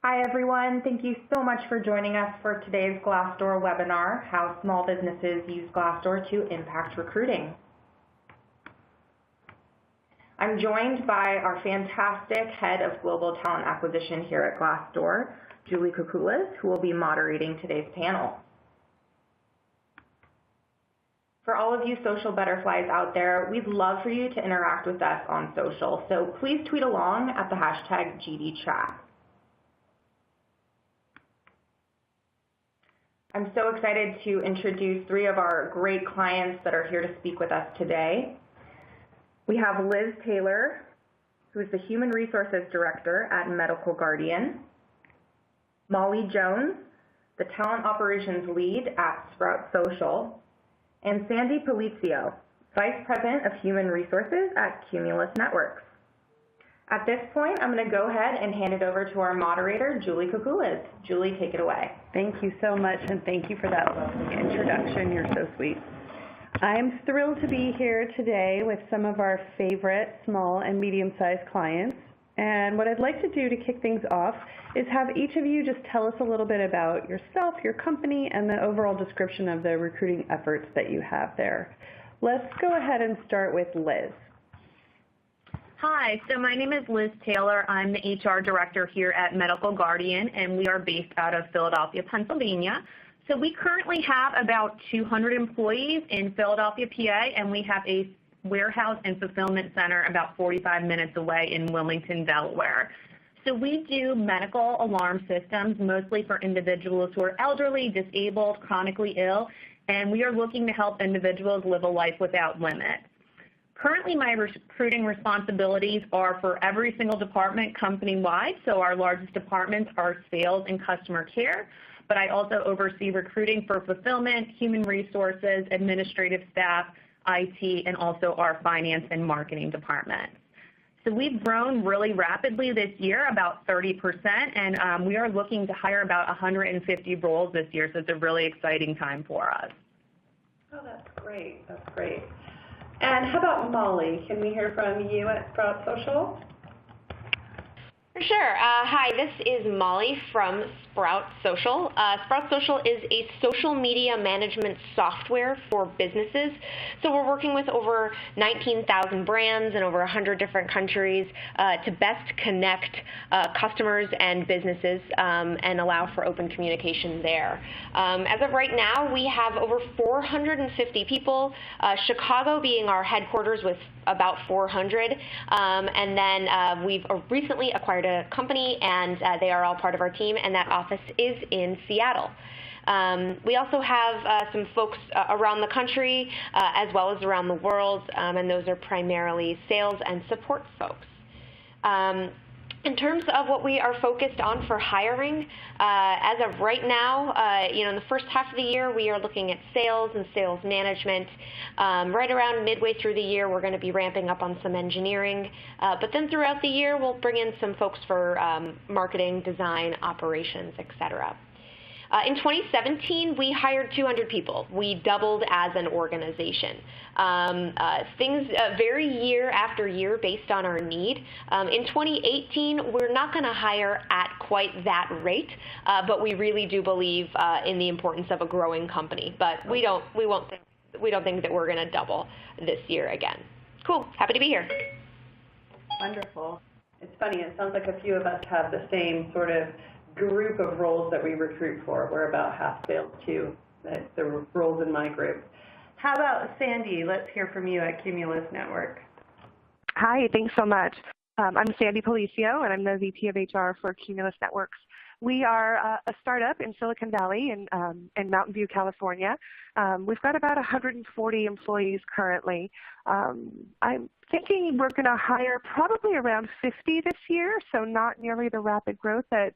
Hi everyone, thank you so much for joining us for today's Glassdoor webinar, How Small Businesses Use Glassdoor to Impact Recruiting. I'm joined by our fantastic Head of Global Talent Acquisition here at Glassdoor, Julie Cumulus, who will be moderating today's panel. For all of you social butterflies out there, we'd love for you to interact with us on social, so please tweet along at the hashtag GDChat. I'm so excited to introduce three of our great clients that are here to speak with us today. We have Liz Taylor, who is the Human Resources Director at Medical Guardian, Molly Jones, the Talent Operations Lead at Sprout Social, and Sandy Polizio, Vice President of Human Resources at Cumulus Networks. At this point, I'm going to go ahead and hand it over to our moderator, Julie Cumulus. Julie, take it away. Thank you so much, and thank you for that lovely introduction. You're so sweet. I'm thrilled to be here today with some of our favorite small and medium-sized clients. And what I'd like to do to kick things off is have each of you just tell us a little bit about yourself, your company, and the overall description of the recruiting efforts that you have there. Let's go ahead and start with Liz. Hi, so my name is Liz Taylor. I'm the HR Director here at Medical Guardian, and we are based out of Philadelphia, Pennsylvania. So we currently have about 200 employees in Philadelphia, PA, and we have a warehouse and fulfillment center about 45 minutes away in Wilmington, Delaware. So we do medical alarm systems, mostly for individuals who are elderly, disabled, chronically ill, and we are looking to help individuals live a life without limit. Currently, my recruiting responsibilities are for every single department company-wide, so our largest departments are sales and customer care, but I also oversee recruiting for fulfillment, human resources, administrative staff, IT, and also our finance and marketing department. So we've grown really rapidly this year, about 30%, and we are looking to hire about 150 roles this year, so it's a really exciting time for us. Oh, that's great. That's great. And how about Molly? Can we hear from you at Sprout Social? For sure. Hi, this is Molly from Sprout Social. Sprout Social is a social media management software for businesses. So we're working with over 19,000 brands in over 100 different countries to best connect customers and businesses and allow for open communication there. As of right now, we have over 450 people, Chicago being our headquarters with about 400. And then we've recently acquired a company, and they are all part of our team, and that office is in Seattle. We also have some folks around the country as well as around the world, and those are primarily sales and support folks. In terms of what we are focused on for hiring, as of right now, in the first half of the year, we are looking at sales and sales management. Right around midway through the year, we're going to be ramping up on some engineering. But then throughout the year, we'll bring in some folks for marketing, design, operations, etc. In 2017, we hired 200 people. We doubled as an organization. Things vary year after year based on our need. In 2018, we're not going to hire at quite that rate, but we really do believe in the importance of a growing company. But we don't think that we're going to double this year again. Cool. Happy to be here. Wonderful. It's funny. It sounds like a few of us have the same sort of group of roles that we recruit for. We're about half sales too, the roles in my group. How about Sandy? Let's hear from you at Cumulus Network. Hi, thanks so much. I'm Sandy Polizio, and I'm the VP of HR for Cumulus Networks. We are a startup in Silicon Valley in Mountain View, California. We've got about 140 employees currently. I'm thinking we're going to hire probably around 50 this year, so not nearly the rapid growth that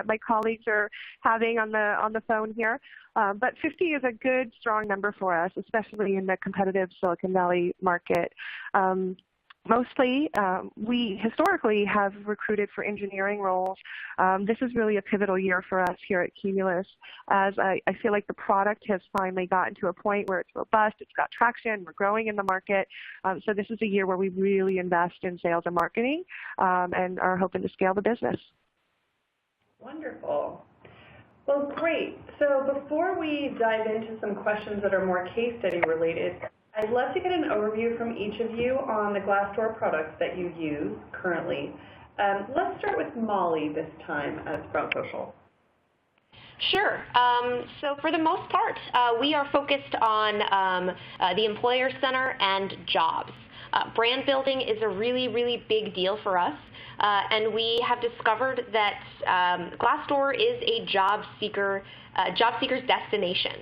my colleagues are having on the phone here. But 50 is a good, strong number for us, especially in the competitive Silicon Valley market. Mostly, we historically have recruited for engineering roles. This is really a pivotal year for us here at Cumulus, as I feel like the product has finally gotten to a point where it's robust, it's got traction, we're growing in the market. So this is a year where we really invest in sales and marketing and are hoping to scale the business. Wonderful. Well, great. So before we dive into some questions that are more case study related, I'd love to get an overview from each of you on the Glassdoor products that you use currently. Let's start with Molly this time at Sprout Social. Sure. So for the most part, we are focused on the employer center and jobs. Brand building is a really, really big deal for us, and we have discovered that Glassdoor is a job seeker's destination.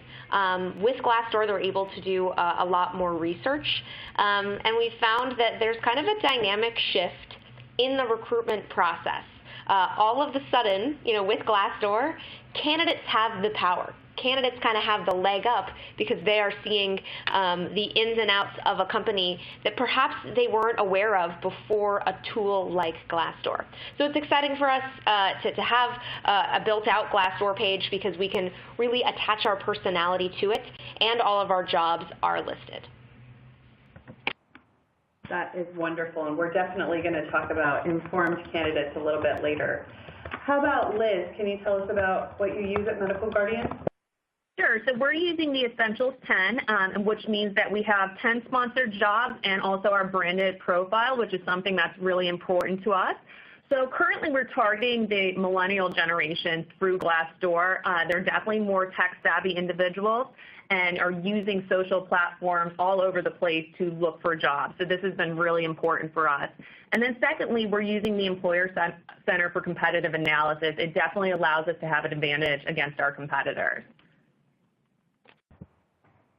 With Glassdoor, they're able to do a lot more research, and we found that there's kind of a dynamic shift in the recruitment process. All of a sudden, with Glassdoor, candidates have the power. Candidates kind of have the leg up because they are seeing the ins and outs of a company that perhaps they weren't aware of before a tool like Glassdoor. So it's exciting for us to have a built-out Glassdoor page because we can really attach our personality to it, and all of our jobs are listed. That is wonderful, and we're definitely going to talk about informed candidates a little bit later. How about Liz? Can you tell us about what you use at Medical Guardian? Sure. So we're using the Essentials 10, which means that we have 10 sponsored jobs and also our branded profile, which is something that's really important to us. So currently we're targeting the millennial generation through Glassdoor. They're definitely more tech-savvy individuals and are using social platforms all over the place to look for jobs. So this has been really important for us. And then secondly, we're using the Employer Center for competitive analysis. It definitely allows us to have an advantage against our competitors.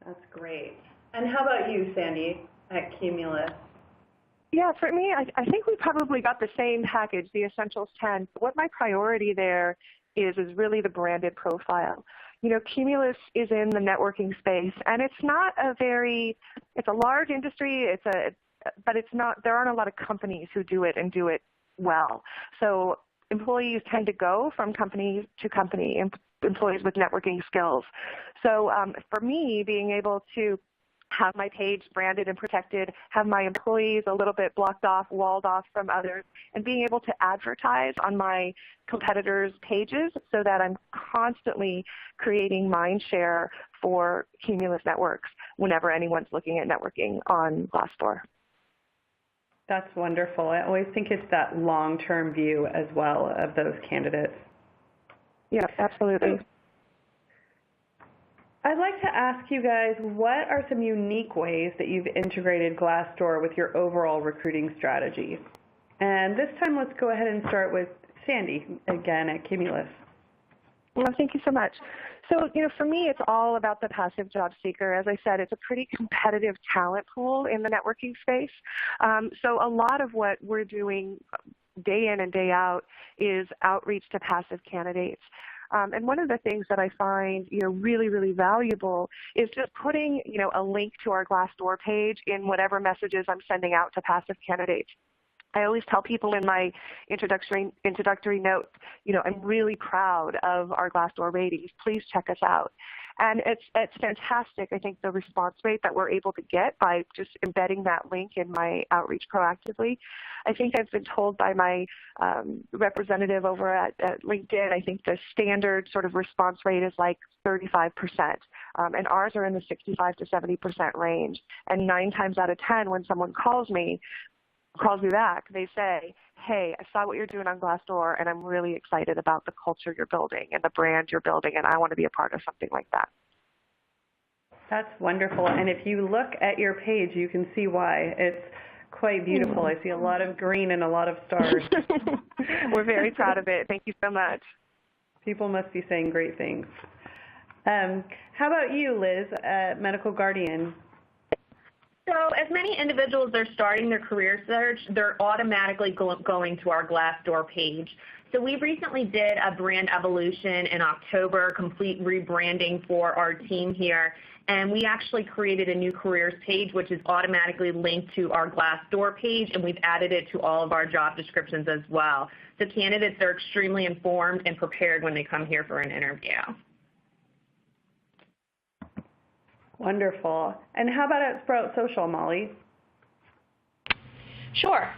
That's great. And how about you, Sandy, at Cumulus? Yeah, for me, I think we probably got the same package, the Essentials 10. What my priority there is really the branded profile. Cumulus is in the networking space, and it's not it's a large industry, but there aren't a lot of companies who do it and do it well. So employees tend to go from company to company, employees with networking skills. So for me, being able to have my page branded and protected, have my employees a little bit blocked off, walled off from others, and being able to advertise on my competitors' pages so that I'm constantly creating mind share for Cumulus Networks whenever anyone's looking at networking on Glassdoor. That's wonderful. I always think it's that long-term view as well of those candidates. Yeah, absolutely. I'd like to ask you guys, what are some unique ways that you've integrated Glassdoor with your overall recruiting strategy? And this time, let's go ahead and start with Sandy, again, at Cumulus. Well, thank you so much. So, for me, it's all about the passive job seeker. As I said, it's a pretty competitive talent pool in the networking space. So a lot of what we're doing day in and day out is outreach to passive candidates. And one of the things that I find, really, really valuable is just putting, a link to our Glassdoor page in whatever messages I'm sending out to passive candidates. I always tell people in my introductory notes, I'm really proud of our Glassdoor ratings. Please check us out. And it's fantastic, I think, the response rate that we're able to get by just embedding that link in my outreach proactively. I think I've been told by my representative over at LinkedIn, I think the standard sort of response rate is like 35%, and ours are in the 65 to 70% range. And 9 times out of 10, when someone calls me back, they say, hey, I saw what you're doing on Glassdoor, and I'm really excited about the culture you're building and the brand you're building, and I want to be a part of something like that. That's wonderful. And if you look at your page, you can see why. It's quite beautiful. I see a lot of green and a lot of stars. We're very proud of it. Thank you so much. People must be saying great things. How about you, Liz, at Medical Guardian? So as many individuals are starting their career search, they're automatically going to our Glassdoor page. So we recently did a brand evolution in October, complete rebranding for our team here, and we actually created a new careers page, which is automatically linked to our Glassdoor page, and we've added it to all of our job descriptions as well. So candidates are extremely informed and prepared when they come here for an interview. Wonderful. And how about at Sprout Social, Molly? Sure.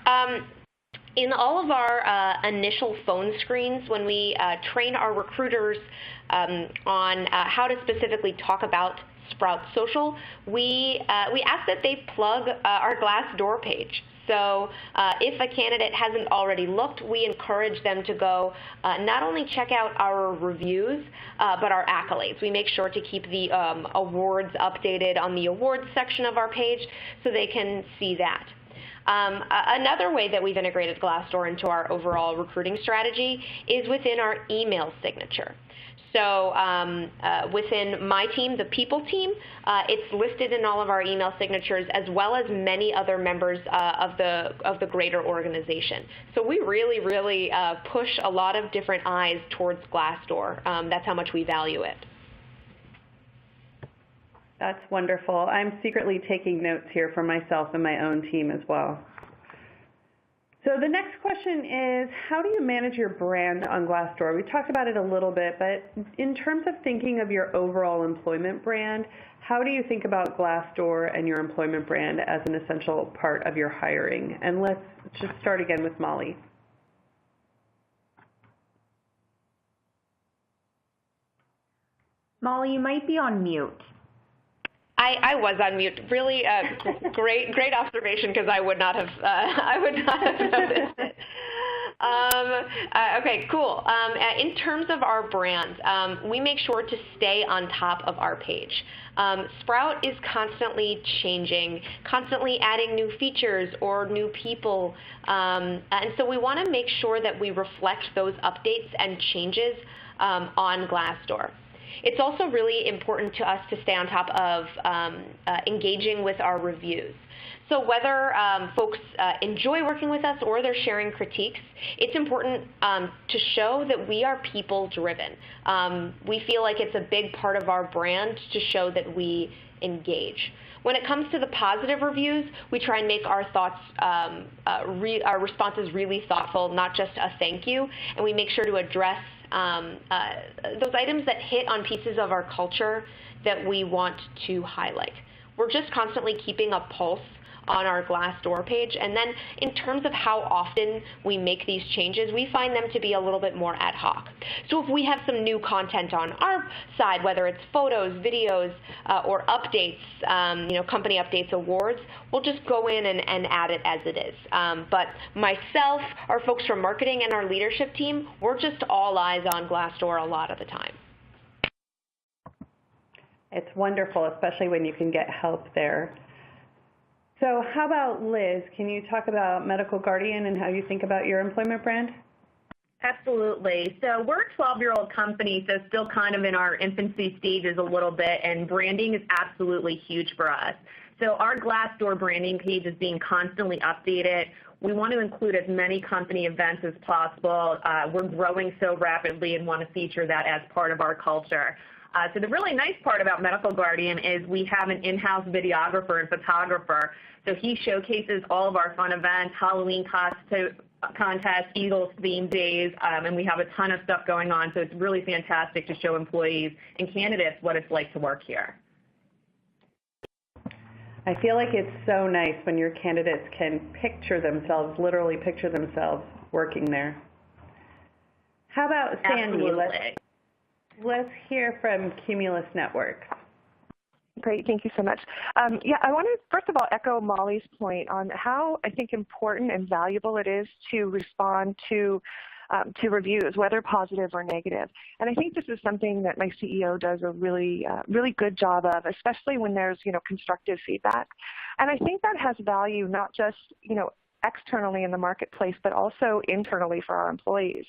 In all of our initial phone screens, when we train our recruiters on how to specifically talk about Sprout Social, we ask that they plug our Glassdoor page. So if a candidate hasn't already looked, we encourage them to go not only check out our reviews, but our accolades. We make sure to keep the awards updated on the awards section of our page so they can see that. Another way that we've integrated Glassdoor into our overall recruiting strategy is within our email signature. So within my team, the people team, it's listed in all of our email signatures as well as many other members of the greater organization. So we really push a lot of different eyes towards Glassdoor. That's how much we value it. That's wonderful. I'm secretly taking notes here for myself and my own team as well. So the next question is, how do you manage your brand on Glassdoor? We talked about it a little bit, but in terms of thinking of your overall employment brand, how do you think about Glassdoor and your employment brand as an essential part of your hiring? And let's just start again with Molly. Molly, you might be on mute. I was on mute. Really great observation, because I would not have noticed it. Okay, cool. In terms of our brand, we make sure to stay on top of our page. Sprout is constantly changing, constantly adding new features or new people, and so we want to make sure that we reflect those updates and changes on Glassdoor. It's also really important to us to stay on top of engaging with our reviews. So whether folks enjoy working with us or they're sharing critiques, it's important to show that we are people-driven. We feel like it's a big part of our brand to show that we engage. When it comes to the positive reviews, we try and make our thoughts, our responses really thoughtful, not just a thank you, and we make sure to address those items that hit on pieces of our culture that we want to highlight. We're just constantly keeping a pulse on our Glassdoor page, and then in terms of how often we make these changes, we find them to be a little bit more ad hoc. So if we have some new content on our side, whether it's photos, videos, or updates, company updates, awards, we'll just go in and add it as it is. But myself, our folks from marketing, and our leadership team, we're just all eyes on Glassdoor a lot of the time. It's wonderful, especially when you can get help there. So how about Liz? Can you talk about Medical Guardian and how you think about your employment brand? Absolutely. So we're a 12-year-old company, so still kind of in our infancy stages a little bit, and branding is absolutely huge for us. So our Glassdoor branding page is being constantly updated. We want to include as many company events as possible. We're growing so rapidly and want to feature that as part of our culture. So the really nice part about Medical Guardian is we have an in-house videographer and photographer. So he showcases all of our fun events, Halloween contests, Eagles themed days, and we have a ton of stuff going on. So it's really fantastic to show employees and candidates what it's like to work here. I feel like it's so nice when your candidates can picture themselves, literally picture themselves working there. How about Sandy? Absolutely. Let's hear from Cumulus Networks. Great, thank you so much. I want to first of all echo Molly's point on how I think important and valuable it is to respond to reviews, whether positive or negative. And I think this is something that my CEO does a really good job of, especially when there's constructive feedback. And I think that has value not just externally in the marketplace, but also internally for our employees.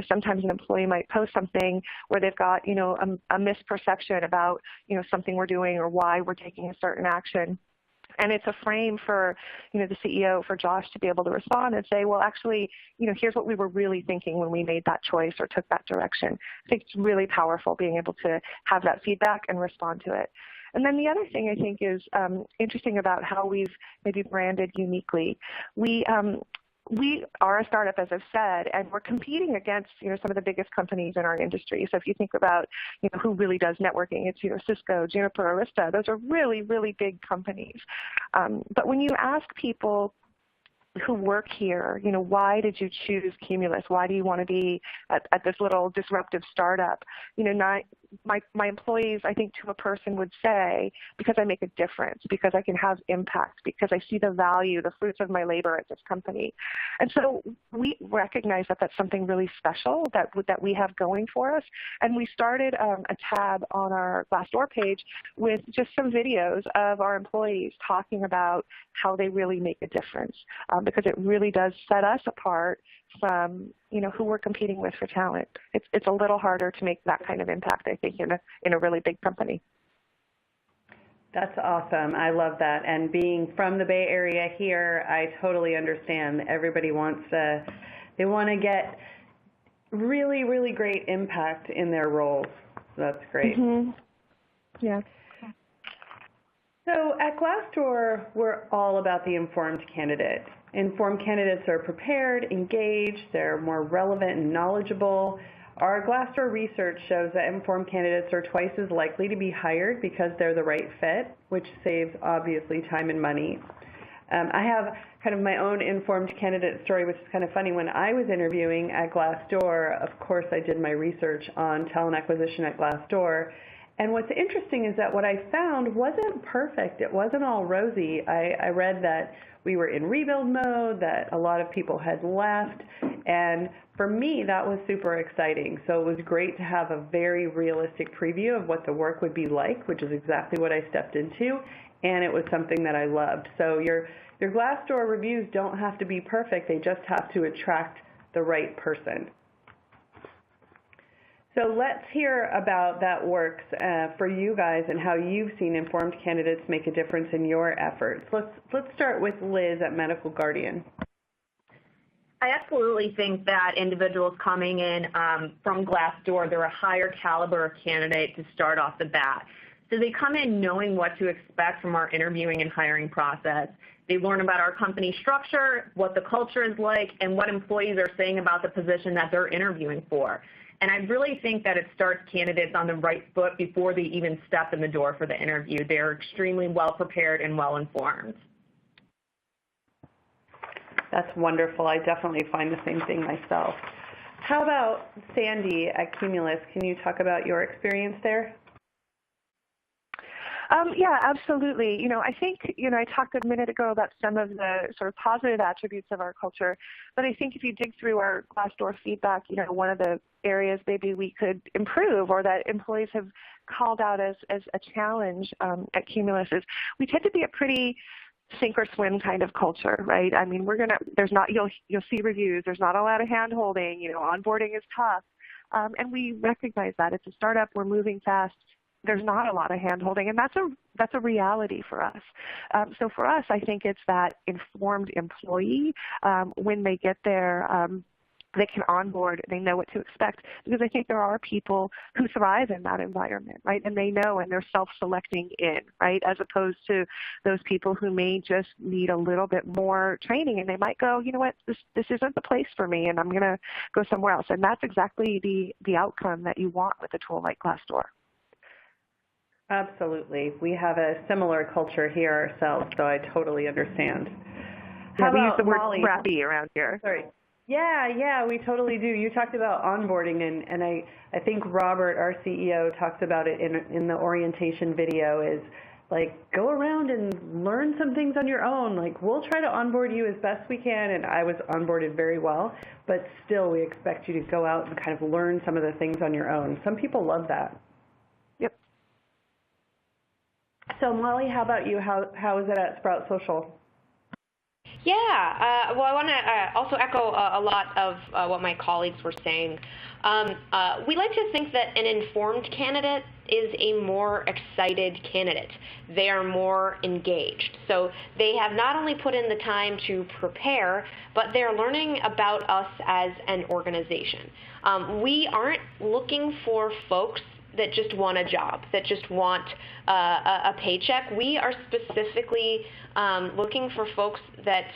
Sometimes an employee might post something where they've got, a misperception about, something we're doing or why we're taking a certain action. And it's a frame for, the CEO, for Josh, to be able to respond and say, well, actually, here's what we were really thinking when we made that choice or took that direction. I think it's really powerful being able to have that feedback and respond to it. And then the other thing I think is interesting about how we've maybe branded uniquely. We are a startup, as I've said, and we're competing against some of the biggest companies in our industry. So if you think about who really does networking, it's Cisco, Juniper, Arista. Those are really, really big companies. But when you ask people, who work here, why did you choose Cumulus? Why do you want to be at this little disruptive startup? My employees, I think to a person would say, because I make a difference, because I can have impact, because I see the value, the fruits of my labor at this company. And so we recognize that that's something really special that we have going for us. And we started a tab on our Glassdoor page with just some videos of our employees talking about how they really make a difference, because it really does set us apart from who we're competing with for talent. It's a little harder to make that kind of impact, I think, in a really big company. That's awesome. I love that. And being from the Bay Area here, I totally understand. Everybody they want to get really, really great impact in their roles. So that's great. Mm-hmm. Yeah. So at Glassdoor, we're all about the informed candidate. Informed candidates are prepared, engaged, they're more relevant and knowledgeable. Our Glassdoor research shows that informed candidates are twice as likely to be hired because they're the right fit, which saves, obviously, time and money. I have kind of my own informed candidate story, which is kind of funny. When I was interviewing at Glassdoor, of course, I did my research on talent acquisition at Glassdoor. And what's interesting is that what I found wasn't perfect. It wasn't all rosy. I read that we were in rebuild mode, that a lot of people had left, and for me, that was super exciting. So it was great to have a very realistic preview of what the work would be like, which is exactly what I stepped into, and it was something that I loved. So your Glassdoor reviews don't have to be perfect. They just have to attract the right person. So let's hear about that works for you guys and how you've seen informed candidates make a difference in your efforts. Let's start with Liz at Medical Guardian. I absolutely think that individuals coming in from Glassdoor, they're a higher caliber candidate to start off the bat. So they come in knowing what to expect from our interviewing and hiring process. They learn about our company structure, what the culture is like, and what employees are saying about the position that they're interviewing for. And I really think that it starts candidates on the right foot before they even step in the door for the interview. They're extremely well prepared and well informed. That's wonderful. I definitely find the same thing myself. How about Sandy at Cumulus? Can you talk about your experience there? Yeah, absolutely. I think, I talked a minute ago about some of the sort of positive attributes of our culture, but I think if you dig through our Glassdoor feedback, one of the areas maybe we could improve or that employees have called out as a challenge at Cumulus is we tend to be a pretty sink or swim kind of culture, right? I mean, you'll see reviews, there's not a lot of hand holding, onboarding is tough, and we recognize that. It's a startup, we're moving fast. There's not a lot of hand-holding, and that's a reality for us. So for us, I think it's that informed employee when they get there, they can onboard, they know what to expect, because I think there are people who thrive in that environment, right? And they know, and they're self-selecting in, right? As opposed to those people who may just need a little bit more training, and they might go, you know what, this isn't the place for me, and I'm going to go somewhere else. And that's exactly the outcome that you want with a tool like Glassdoor. Absolutely. We have a similar culture here ourselves, so I totally understand. How about we use the word scrappy around here. Sorry. Yeah, we totally do. You talked about onboarding, and I think Robert, our CEO, talks about it in the orientation video, is like, go around and learn some things on your own. Like, we'll try to onboard you as best we can, and I was onboarded very well, but still we expect you to go out and kind of learn some of the things on your own. Some people love that. Yep. So Molly, how about you? How is it at Sprout Social? Yeah, well, I want to also echo a lot of what my colleagues were saying. We like to think that an informed candidate is a more excited candidate. They are more engaged. So they have not only put in the time to prepare, but they're learning about us as an organization. We aren't looking for folks that just want a job, that just want a paycheck. We are specifically looking for folks that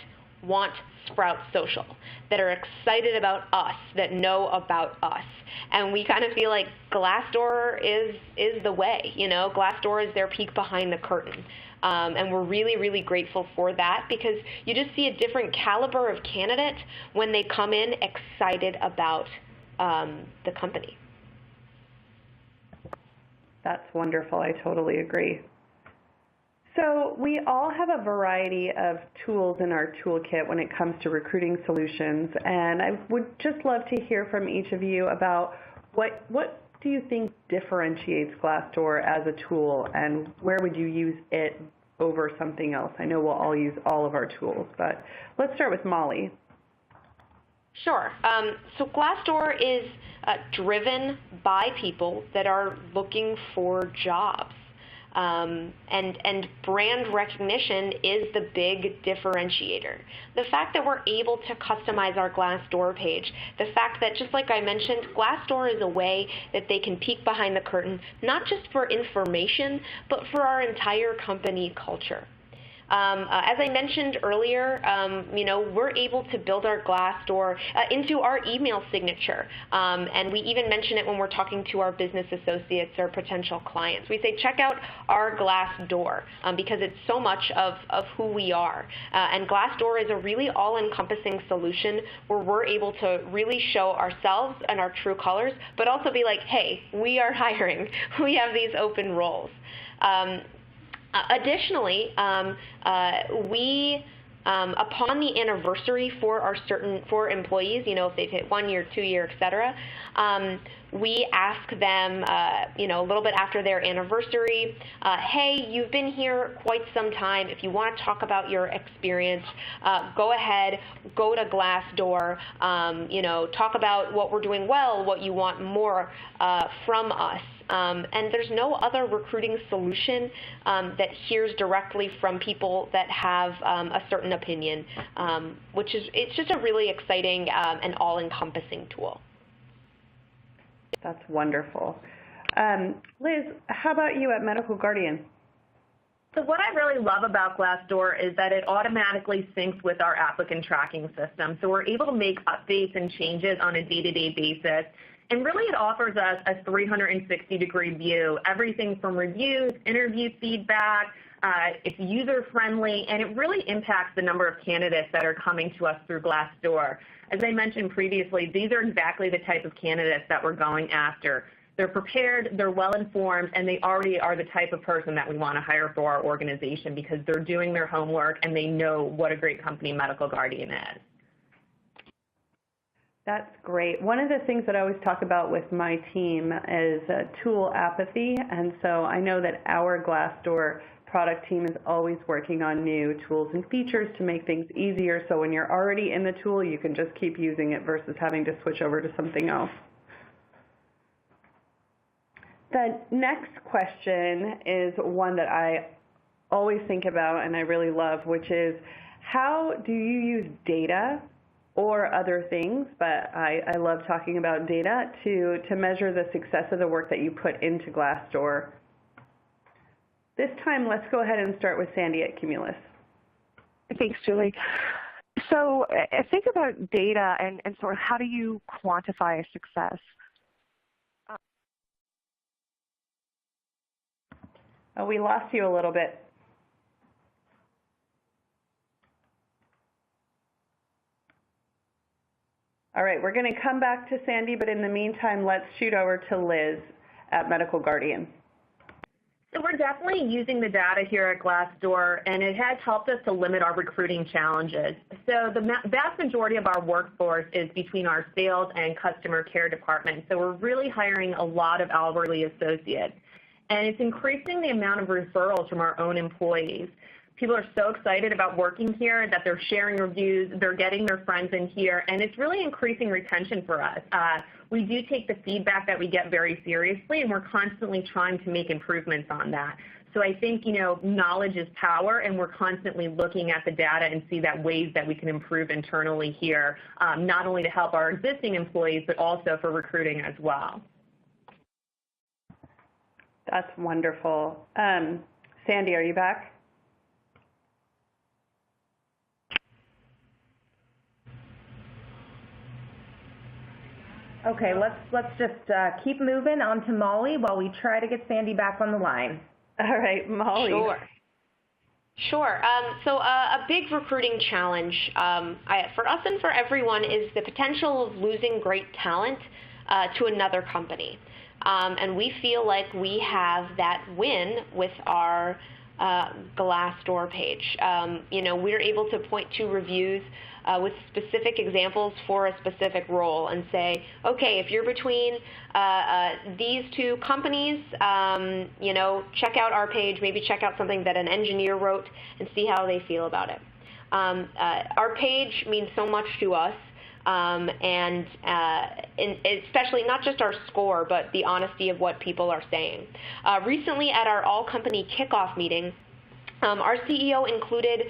want Sprout Social, that are excited about us, that know about us. And we kind of feel like Glassdoor is the way, you know, Glassdoor is their peek behind the curtain. And we're really, really grateful for that, because you just see a different caliber of candidate when they come in excited about the company. That's wonderful. I totally agree. So we all have a variety of tools in our toolkit when it comes to recruiting solutions, and I would just love to hear from each of you about what do you think differentiates Glassdoor as a tool, and where would you use it over something else? I know we'll all use all of our tools, but let's start with Molly. Sure. So Glassdoor is driven by people that are looking for jobs. And brand recognition is the big differentiator. The fact that we're able to customize our Glassdoor page, the fact that, just like I mentioned, Glassdoor is a way that they can peek behind the curtain, not just for information, but for our entire company culture. As I mentioned earlier, you know, we're able to build our Glassdoor into our email signature, and we even mention it when we're talking to our business associates or potential clients. We say, check out our Glassdoor, because it's so much of who we are. And Glassdoor is a really all-encompassing solution where we're able to really show ourselves and our true colors, but also be like, hey, we are hiring. We have these open roles. Additionally, we, upon the anniversary for employees, you know, if they've hit 1 year, 2 year, et cetera, we ask them, you know, a little bit after their anniversary, hey, you've been here quite some time. If you want to talk about your experience, go ahead, go to Glassdoor, you know, talk about what we're doing well, what you want more from us. And there's no other recruiting solution that hears directly from people that have a certain opinion, it's just a really exciting and all-encompassing tool. That's wonderful. Liz, how about you at Medical Guardian? So what I really love about Glassdoor is that it automatically syncs with our applicant tracking system. So we're able to make updates and changes on a day-to-day basis. And really it offers us a 360-degree view, everything from reviews, interview feedback, it's user-friendly, and it really impacts the number of candidates that are coming to us through Glassdoor. As I mentioned previously, these are exactly the type of candidates that we're going after. They're prepared, they're well-informed, and they already are the type of person that we want to hire for our organization because they're doing their homework and they know what a great company Medical Guardian is. That's great. One of the things that I always talk about with my team is tool apathy, and so I know that our Glassdoor product team is always working on new tools and features to make things easier, so when you're already in the tool, you can just keep using it versus having to switch over to something else. The next question is one that I always think about and I really love, which is, how do you use data or other things, but I love talking about data, to measure the success of the work that you put into Glassdoor? This time, let's go ahead and start with Sandy at Cumulus. Thanks, Julie. So think about data and sort of how do you quantify a success? Oh, we lost you a little bit. All right, we're going to come back to Sandy, but in the meantime, let's shoot over to Liz at Medical Guardian. So we're definitely using the data here at Glassdoor, and it has helped us to limit our recruiting challenges. So the vast majority of our workforce is between our sales and customer care departments. So we're really hiring a lot of hourly associates. And it's increasing the amount of referrals from our own employees. People are so excited about working here that they're sharing reviews, they're getting their friends in here, and it's really increasing retention for us. We do take the feedback that we get very seriously, and we're constantly trying to make improvements on that. So I think, you know, knowledge is power, and we're constantly looking at the data and see that ways that we can improve internally here, not only to help our existing employees, but also for recruiting as well. That's wonderful. Sandy, are you back? Okay, let's just keep moving on to Molly while we try to get Sandy back on the line. All right, Molly. Sure. So a big recruiting challenge for us and for everyone is the potential of losing great talent to another company. And we feel like we have that win with our Glassdoor page. We're able to point to reviews with specific examples for a specific role and say, okay, if you're between these two companies, check out our page, maybe check out something that an engineer wrote and see how they feel about it. Our page means so much to us, and especially not just our score, but the honesty of what people are saying. Recently at our all-company kickoff meeting, our CEO included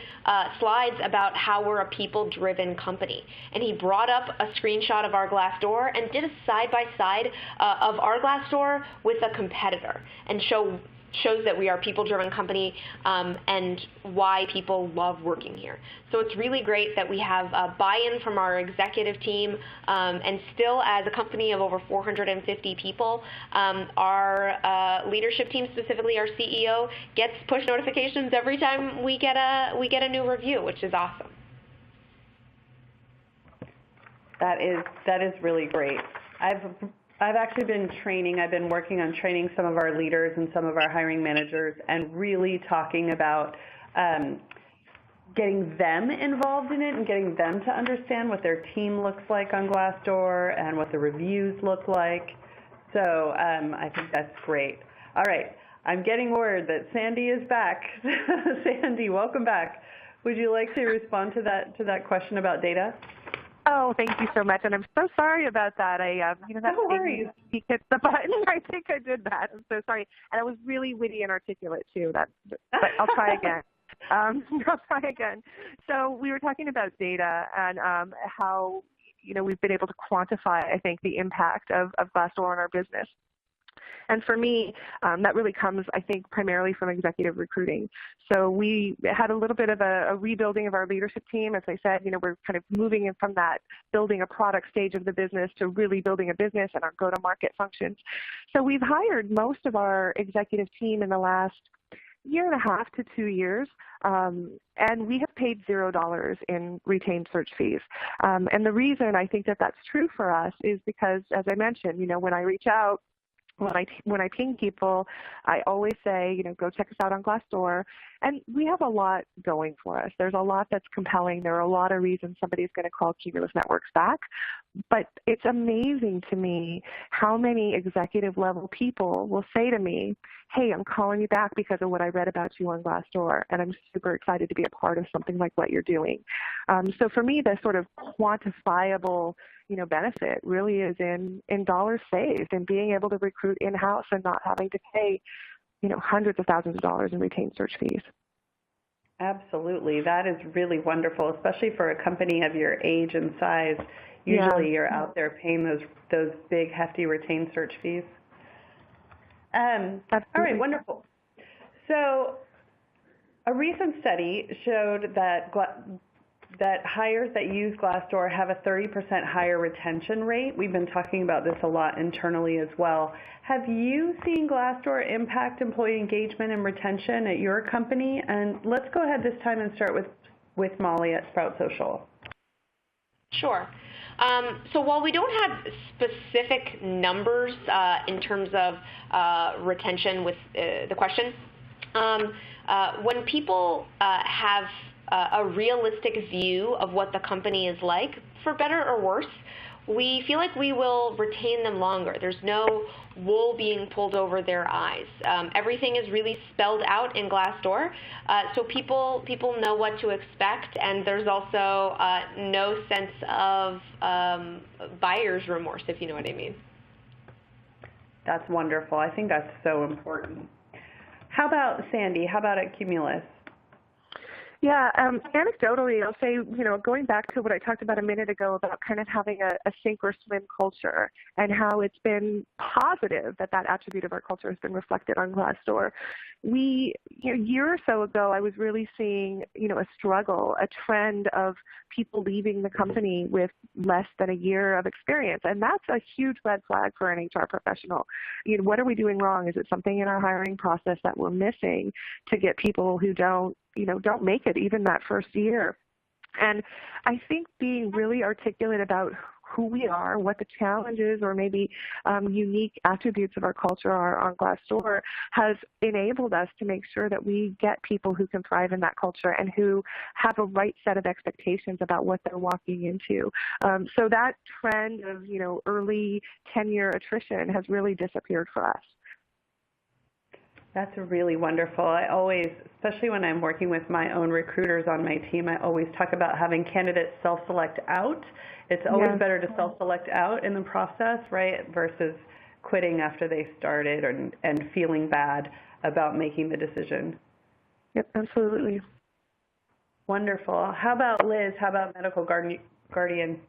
slides about how we're a people-driven company, and he brought up a screenshot of our Glassdoor and did a side-by-side of our Glassdoor with a competitor, and shows that we are a people-driven company and why people love working here. So it's really great that we have buy-in from our executive team, and still as a company of over 450 people, our leadership team, specifically our CEO, gets push notifications every time we get a new review, which is awesome. That is really great. I've actually been working on training some of our leaders and some of our hiring managers and really talking about getting them involved in it and getting them to understand what their team looks like on Glassdoor and what the reviews look like. So I think that's great. All right, I'm getting word that Sandy is back. Sandy, welcome back. Would you like to respond to that question about data? Oh, thank you so much, and I'm so sorry about that. No worries. He hit the button. I think I did that. I'm so sorry, and I was really witty and articulate too. But I'll try again. I'll try again. So we were talking about data and how we've been able to quantify, I think, the impact of Glassdoor on our business. And for me, that really comes, I think, primarily from executive recruiting. So we had a little bit of a rebuilding of our leadership team. As I said, we're kind of moving in from that building a product stage of the business to really building a business and our go-to-market functions. So we've hired most of our executive team in the last year and a half to 2 years, and we have paid $0 in retained search fees. And the reason I think that that's true for us is because, as I mentioned, when I reach out, when I ping people, I always say, go check us out on Glassdoor. And we have a lot going for us. There's a lot that's compelling. There are a lot of reasons somebody's going to call Cumulus Networks back. But it's amazing to me how many executive level people will say to me, hey, I'm calling you back because of what I read about you on Glassdoor, and I'm super excited to be a part of something like what you're doing. So for me, the sort of quantifiable benefit really is in dollars saved and being able to recruit in-house and not having to pay, hundreds of thousands of dollars in retained search fees. Absolutely. That is really wonderful, especially for a company of your age and size. Usually you're out there paying those big, hefty retained search fees. All right, wonderful. So a recent study showed that hires that use Glassdoor have a 30% higher retention rate. We've been talking about this a lot internally as well. Have you seen Glassdoor impact employee engagement and retention at your company? And let's go ahead this time and start with Molly at Sprout Social. Sure. So while we don't have specific numbers in terms of retention with the question, when people have a realistic view of what the company is like, for better or worse, we feel like we will retain them longer. There's no wool being pulled over their eyes. Everything is really spelled out in Glassdoor, so people know what to expect, and there's also no sense of buyer's remorse, if you know what I mean. That's wonderful. I think that's so important. How about Sandy? How about at Cumulus? Yeah, anecdotally, I'll say, going back to what I talked about a minute ago about kind of having a sink or swim culture and how it's been positive that attribute of our culture has been reflected on Glassdoor. A year or so ago, I was really seeing, a struggle, a trend of people leaving the company with less than a year of experience. And that's a huge red flag for an HR professional. What are we doing wrong? Is it something in our hiring process that we're missing to get people who don't make it even that first year? And I think being really articulate about who we are, what the challenges or maybe unique attributes of our culture are on Glassdoor has enabled us to make sure that we get people who can thrive in that culture and who have a right set of expectations about what they're walking into. So that trend of, early tenure attrition has really disappeared for us. That's really wonderful. I always, especially when I'm working with my own recruiters on my team, I always talk about having candidates self-select out. It's always better to self-select out in the process, right, versus quitting after they started and feeling bad about making the decision. Yep, absolutely. Wonderful. How about Liz? How about Medical Guardian?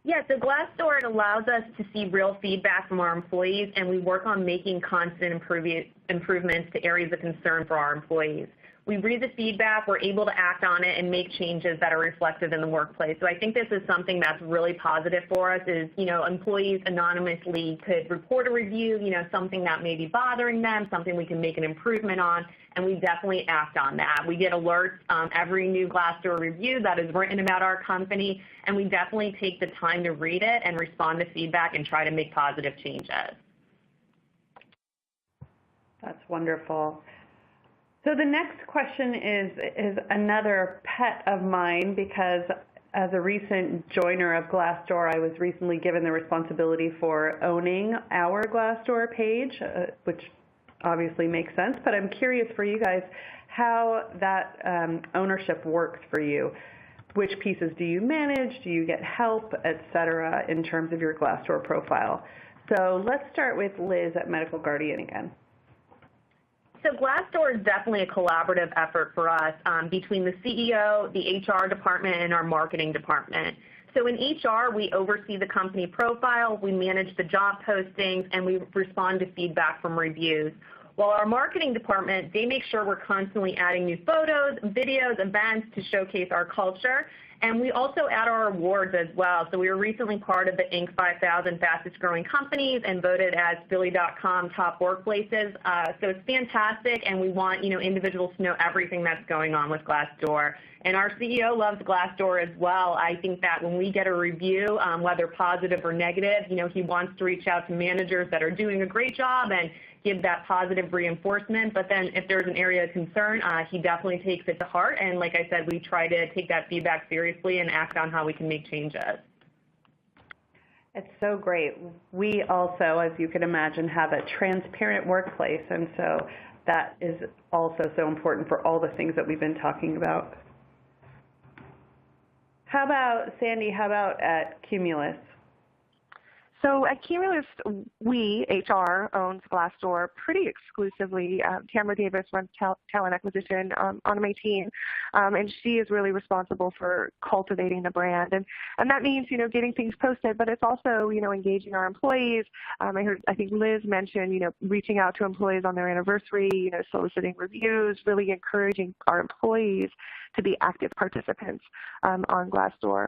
Yeah, so Glassdoor, it allows us to see real feedback from our employees, and we work on making constant improvements to areas of concern for our employees. We read the feedback, we're able to act on it and make changes that are reflected in the workplace. So I think this is something that's really positive for us is, employees anonymously could report a review, something that may be bothering them, something we can make an improvement on, and we definitely act on that. We get alerts every new Glassdoor review that is written about our company, and we definitely take the time to read it and respond to feedback and try to make positive changes. That's wonderful. So the next question is another pet of mine because as a recent joiner of Glassdoor, I was recently given the responsibility for owning our Glassdoor page, which obviously makes sense, but I'm curious for you guys how that ownership works for you. Which pieces do you manage? Do you get help, et cetera, in terms of your Glassdoor profile? So let's start with Liz at Medical Guardian again. So Glassdoor is definitely a collaborative effort for us between the CEO, the HR department, and our marketing department. So in HR, we oversee the company profile, we manage the job postings, and we respond to feedback from reviews. While our marketing department, they make sure we're constantly adding new photos, videos, events to showcase our culture. And we also add our awards as well. So we were recently part of the Inc. 5000 Fastest Growing Companies and voted as Philly.com Top Workplaces. So it's fantastic, and we want individuals to know everything that's going on with Glassdoor. And our CEO loves Glassdoor as well. I think that when we get a review, whether positive or negative, he wants to reach out to managers that are doing a great job and give that positive reinforcement. But then if there's an area of concern, he definitely takes it to heart. And like I said, we try to take that feedback seriously and act on how we can make changes. It's so great. We also, as you can imagine, have a transparent workplace, and so that is also so important for all the things that we've been talking about. How about, Sandy, how about at Cumulus? So at Cumulus, we, HR, owns Glassdoor pretty exclusively. Tamara Davis runs talent acquisition on my team, and she is really responsible for cultivating the brand. And that means, getting things posted, but it's also, engaging our employees. I think Liz mentioned, reaching out to employees on their anniversary, soliciting reviews, really encouraging our employees to be active participants on Glassdoor.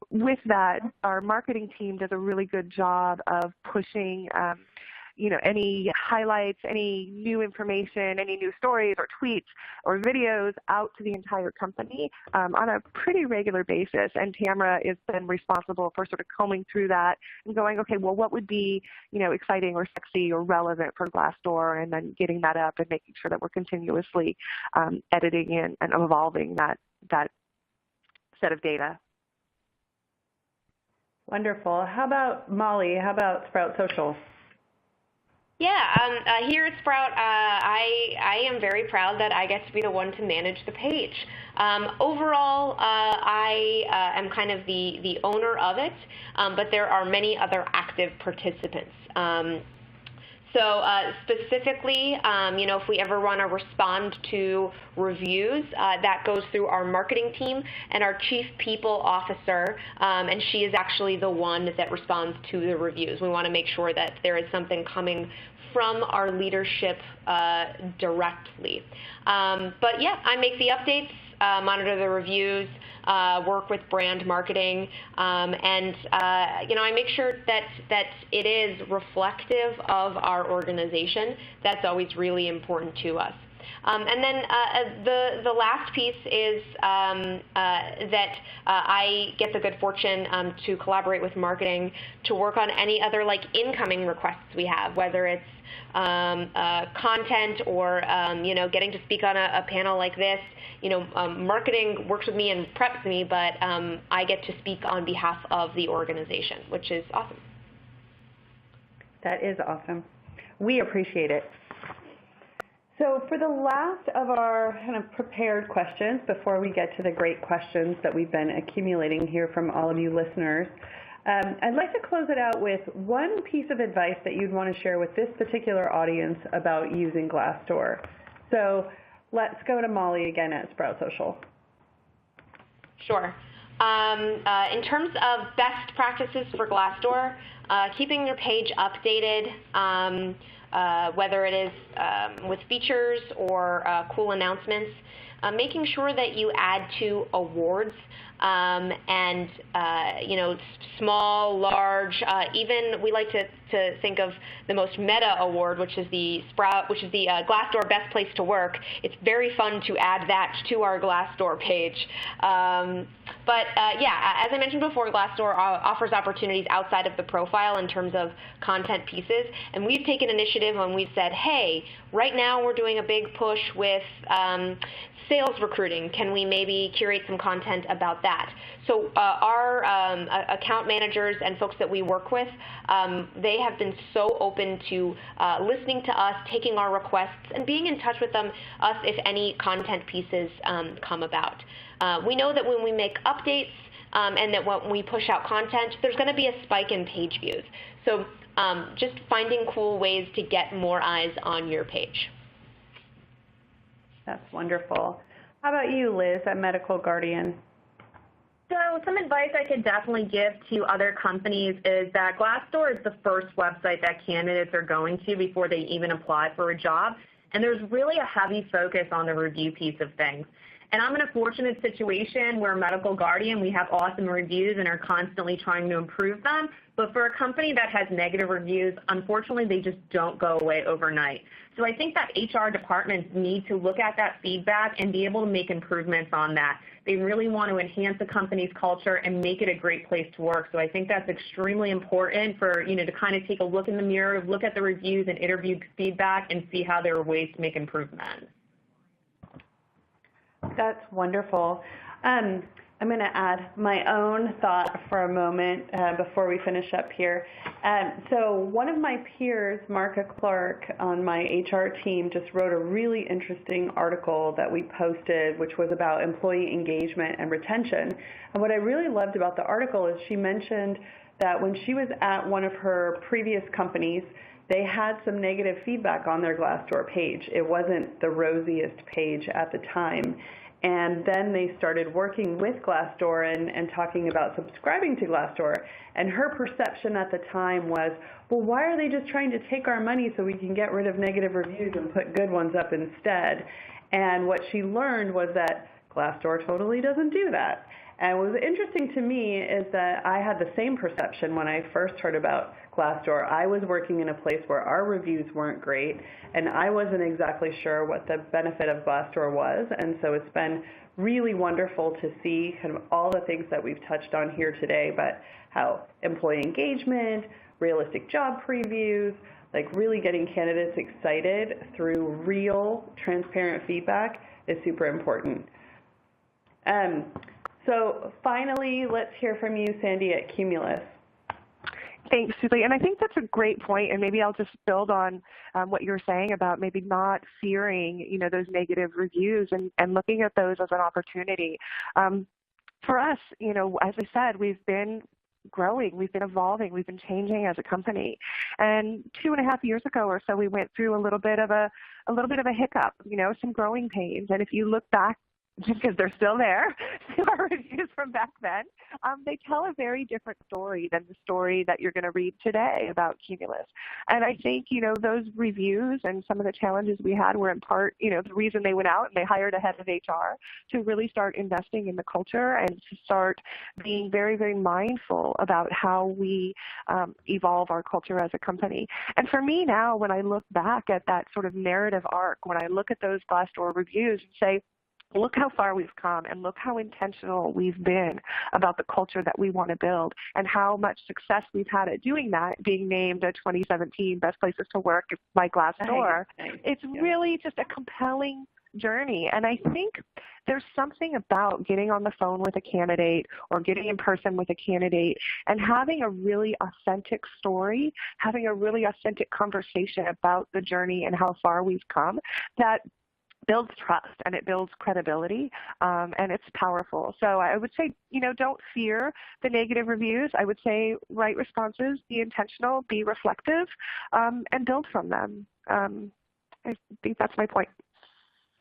With that, our marketing team does a really good job of pushing any highlights, any new information, any new stories or tweets or videos out to the entire company on a pretty regular basis. And Tamara is then responsible for sort of combing through that and going, okay, well, what would be, exciting or sexy or relevant for Glassdoor, and then getting that up and making sure that we're continuously editing and evolving that set of data. Wonderful. How about Molly? How about Sprout Social? Yeah, here at Sprout, I am very proud that I get to be the one to manage the page. Overall, I am kind of the owner of it, but there are many other active participants. So specifically, if we ever want to respond to reviews. That goes through our marketing team and our chief people officer, and she is actually the one that responds to the reviews. We want to make sure that there is something coming from our leadership directly. But yeah, I make the updates, monitor the reviews, work with brand marketing, and I make sure that it is reflective of our organization. That's always really important to us. And then the last piece is that I get the good fortune to collaborate with marketing to work on any other incoming requests we have, whether it's content or getting to speak on a panel like this. Marketing works with me and preps me, but I get to speak on behalf of the organization, which is awesome. That is awesome. We appreciate it. So for the last of our kind of prepared questions, before we get to the great questions that we've been accumulating here from all of you listeners, I'd like to close it out with one piece of advice that you'd want to share with this particular audience about using Glassdoor. So let's go to Molly again at Sprout Social. Sure. In terms of best practices for Glassdoor, keeping your page updated, whether it is with features or cool announcements, making sure that you add to awards and small, large, even we like to think of the most meta award, which is the Glassdoor Best Place to Work. It's very fun to add that to our Glassdoor page. As I mentioned before, Glassdoor offers opportunities outside of the profile in terms of content pieces, and we've taken initiative and we've said, hey, right now we're doing a big push with sales recruiting. Can we maybe curate some content about that? So our account managers and folks that we work with, they have been so open to listening to us, taking our requests, and being in touch with us if any content pieces come about. We know that when we make updates and that when we push out content, there's going to be a spike in page views. So just finding cool ways to get more eyes on your page. That's wonderful. How about you, Liz, at Medical Guardian? So some advice I could definitely give to other companies is that Glassdoor is the first website that candidates are going to before they even apply for a job. And there's really a heavy focus on the review piece of things. And I'm in a fortunate situation where Medical Guardian, we have awesome reviews and are constantly trying to improve them. But for a company that has negative reviews, unfortunately, they just don't go away overnight. So I think that HR departments need to look at that feedback and be able to make improvements on that. They really want to enhance the company's culture and make it a great place to work. So I think that's extremely important for, to kind of take a look in the mirror, look at the reviews and interview feedback and see how there are ways to make improvements. That's wonderful. I'm going to add my own thought for a moment before we finish up here. So one of my peers, Marka Clark, on my HR team just wrote a really interesting article that we posted, which was about employee engagement and retention. And what I really loved about the article is she mentioned that when she was at one of her previous companies, they had some negative feedback on their Glassdoor page. It wasn't the rosiest page at the time. And then they started working with Glassdoor and talking about subscribing to Glassdoor. And her perception at the time was, well, why are they just trying to take our money so we can get rid of negative reviews and put good ones up instead? And what she learned was that Glassdoor totally doesn't do that. And what was interesting to me is that I had the same perception when I first heard about Glassdoor. I was working in a place where our reviews weren't great, and I wasn't exactly sure what the benefit of Glassdoor was. And so it's been really wonderful to see kind of all the things that we've touched on here today, but how employee engagement, realistic job previews, like really getting candidates excited through real, transparent feedback is super important. So finally, let's hear from you, Sandy, at Cumulus. Thanks, Susie. And I think that's a great point, and maybe I'll just build on what you were saying about maybe not fearing, those negative reviews and looking at those as an opportunity. For us, as I said, we've been growing, we've been evolving, we've been changing as a company. And 2.5 years ago or so, we went through a little bit of a hiccup, some growing pains. And if you look back, because they're still there, our reviews from back then, they tell a very different story than the story that you're going to read today about Cumulus. And I think, those reviews and some of the challenges we had were in part, the reason they went out and they hired a head of HR to really start investing in the culture and to start being very, very mindful about how we evolve our culture as a company. And for me now, when I look back at that sort of narrative arc, when I look at those Glassdoor reviews and say, look how far we've come and look how intentional we've been about the culture that we want to build and how much success we've had at doing that, being named a 2017 Best Places to Work by Glassdoor. It's really just a compelling journey. And I think there's something about getting on the phone with a candidate or getting in person with a candidate and having a really authentic story, having a really authentic conversation about the journey and how far we've come that builds trust and it builds credibility, and it's powerful. So I would say, don't fear the negative reviews. I would say write responses, be intentional, be reflective, and build from them. I think that's my point.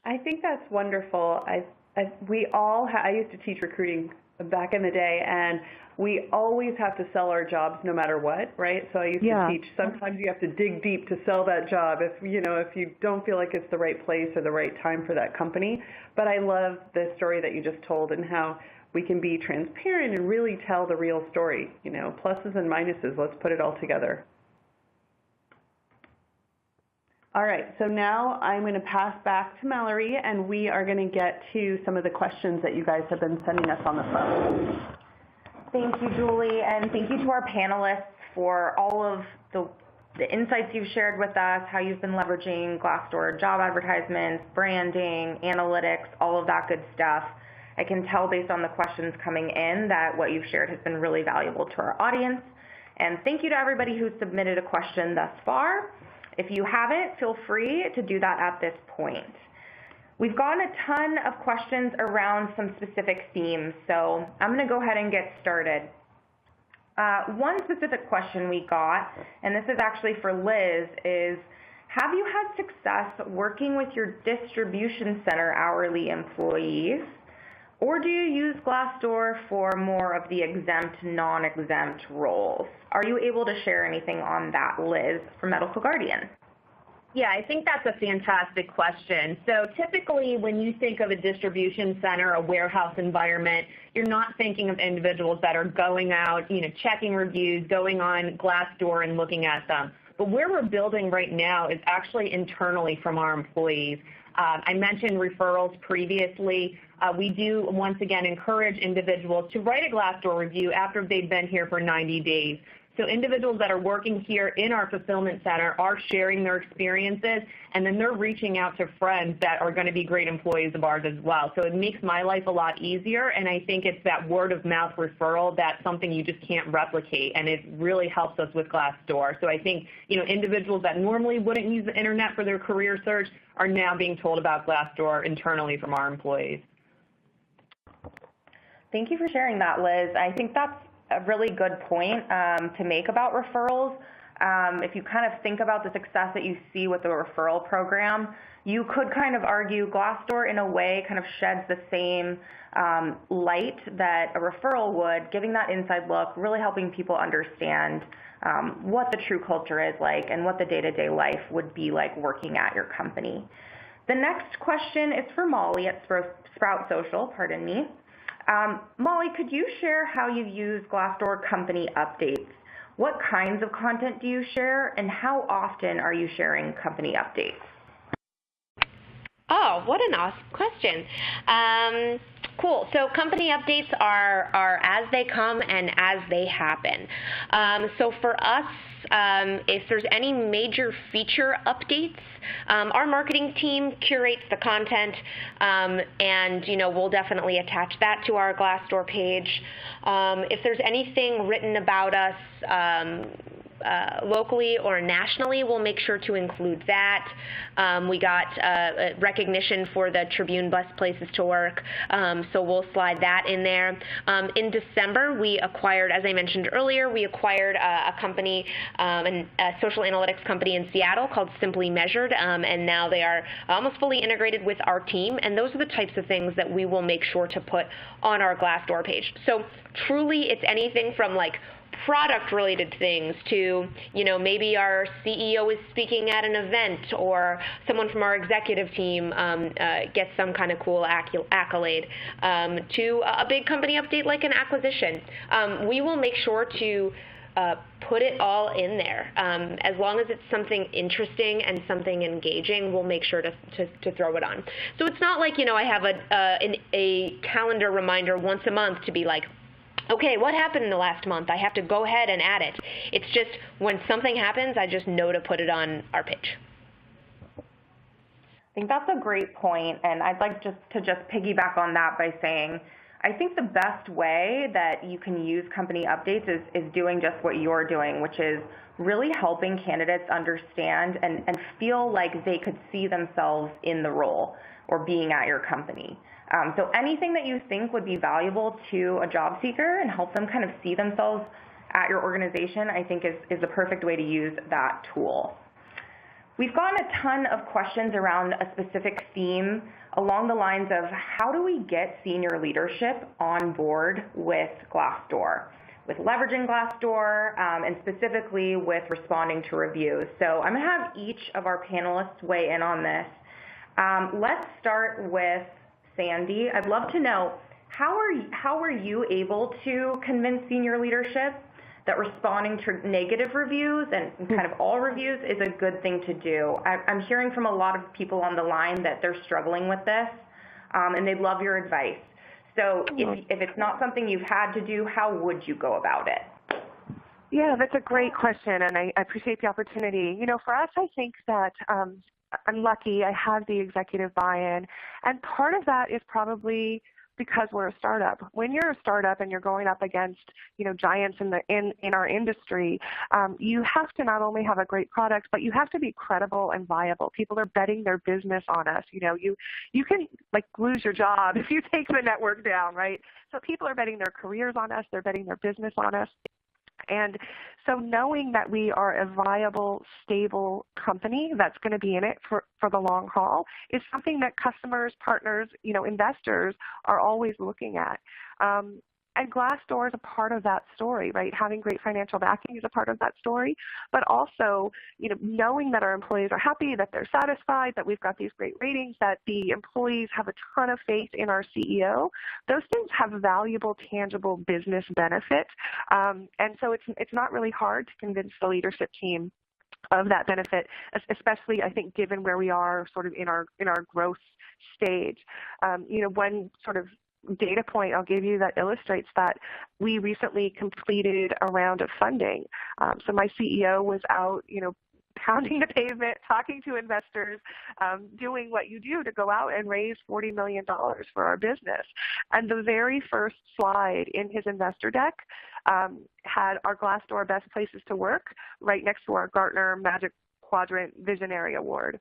I think that's wonderful. I used to teach recruiting back in the day, and we always have to sell our jobs no matter what, right? So I used to teach, sometimes you have to dig deep to sell that job if you don't feel like it's the right place or the right time for that company. But I love the story that you just told and how we can be transparent and really tell the real story, pluses and minuses. Let's put it all together. All right, so now I'm going to pass back to Mallory, and we are going to get to some of the questions that you guys have been sending us on the phone. Thank you, Julie, and thank you to our panelists for all of the insights you've shared with us, how you've been leveraging Glassdoor job advertisements, branding, analytics, all of that good stuff. I can tell based on the questions coming in that what you've shared has been really valuable to our audience. And thank you to everybody who submitted a question thus far. If you haven't, feel free to do that at this point. We've gotten a ton of questions around some specific themes, so I'm going to go ahead and get started. One specific question we got, and this is actually for Liz, is have you had success working with your distribution center hourly employees, or do you use Glassdoor for more of the exempt, non-exempt roles? Are you able to share anything on that, Liz, from Medical Guardian? Yeah, I think that's a fantastic question. So typically when you think of a distribution center, a warehouse environment, you're not thinking of individuals that are going out, checking reviews, going on Glassdoor and looking at them. But where we're building right now is actually internally from our employees. I mentioned referrals previously. We do, once again, encourage individuals to write a Glassdoor review after they've been here for 90 days. So individuals that are working here in our fulfillment center are sharing their experiences, and then they're reaching out to friends that are going to be great employees of ours as well. So it makes my life a lot easier, and I think it's that word-of-mouth referral that's something you just can't replicate, and it really helps us with Glassdoor. So I think, individuals that normally wouldn't use the internet for their career search are now being told about Glassdoor internally from our employees. Thank you for sharing that, Liz. I think that's a really good point to make about referrals. If you kind of think about the success that you see with the referral program, you could kind of argue Glassdoor in a way kind of sheds the same light that a referral would, giving that inside look, really helping people understand what the true culture is like and what the day-to-day life would be like working at your company. The next question is for Molly at Sprout Social, pardon me. Molly, could you share how you use Glassdoor company updates? What kinds of content do you share, and how often are you sharing company updates? Oh, what an awesome question. Cool. So company updates are as they come and as they happen. So for us, if there's any major feature updates, our marketing team curates the content, and we'll definitely attach that to our Glassdoor page. If there's anything written about us, locally or nationally, we'll make sure to include that. We got recognition for the Tribune Best Places to Work, so we'll slide that in there. In December, we acquired, as I mentioned earlier, we acquired a company, a social analytics company in Seattle called Simply Measured, and now they are almost fully integrated with our team, and those are the types of things that we will make sure to put on our Glassdoor page. So truly, it's anything from like product-related things to, maybe our CEO is speaking at an event or someone from our executive team gets some kind of cool accolade, to a big company update like an acquisition. We will make sure to put it all in there. As long as it's something interesting and something engaging, we'll make sure to throw it on. So it's not like, I have a calendar reminder once a month to be like, okay, what happened in the last month? I have to go ahead and add it. It's just when something happens, I just know to put it on our page. I think that's a great point, and I'd like to piggyback on that by saying I think the best way that you can use company updates is doing just what you're doing, which is really helping candidates understand and feel like they could see themselves in the role or being at your company. So anything that you think would be valuable to a job seeker and help them kind of see themselves at your organization, I think is the perfect way to use that tool. We've gotten a ton of questions around a specific theme along the lines of how do we get senior leadership on board with Glassdoor, with leveraging Glassdoor, and specifically with responding to reviews. So I'm going to have each of our panelists weigh in on this. Let's start with Sandy. I'd love to know, how were you able to convince senior leadership that responding to negative reviews and kind of all reviews is a good thing to do? I'm hearing from a lot of people on the line that they're struggling with this, and they'd love your advice. So if it's not something you've had to do, how would you go about it? Yeah, that's a great question, and I appreciate the opportunity. For us, I think that I'm lucky. I have the executive buy-in, and part of that is probably because we're a startup. When you're a startup and you're going up against, giants in our industry, you have to not only have a great product, but you have to be credible and viable. People are betting their business on us. You can lose your job if you take the network down, right? So people are betting their careers on us. They're betting their business on us. And so knowing that we are a viable, stable company that's going to be in it for the long haul is something that customers, partners, investors are always looking at. And Glassdoor is a part of that story, right? Having great financial backing is a part of that story, but also, knowing that our employees are happy, that they're satisfied, that we've got these great ratings, that the employees have a ton of faith in our CEO. Those things have valuable, tangible business benefit, and so it's not really hard to convince the leadership team of that benefit, especially I think given where we are sort of in our growth stage. One sort of data point I'll give you that illustrates that: we recently completed a round of funding. So my CEO was out, pounding the pavement, talking to investors, doing what you do to go out and raise $40 million for our business. And the very first slide in his investor deck had our Glassdoor Best Places to Work right next to our Gartner Magic Quadrant Visionary Award.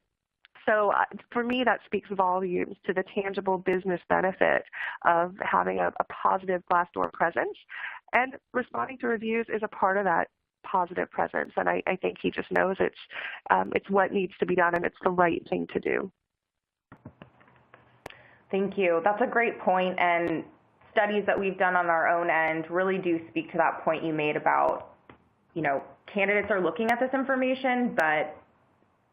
So for me, that speaks volumes to the tangible business benefit of having a positive Glassdoor presence. And responding to reviews is a part of that positive presence. And I think he just knows it's what needs to be done, and it's the right thing to do. Thank you. That's a great point, and studies that we've done on our own end really do speak to that point you made about, candidates are looking at this information, but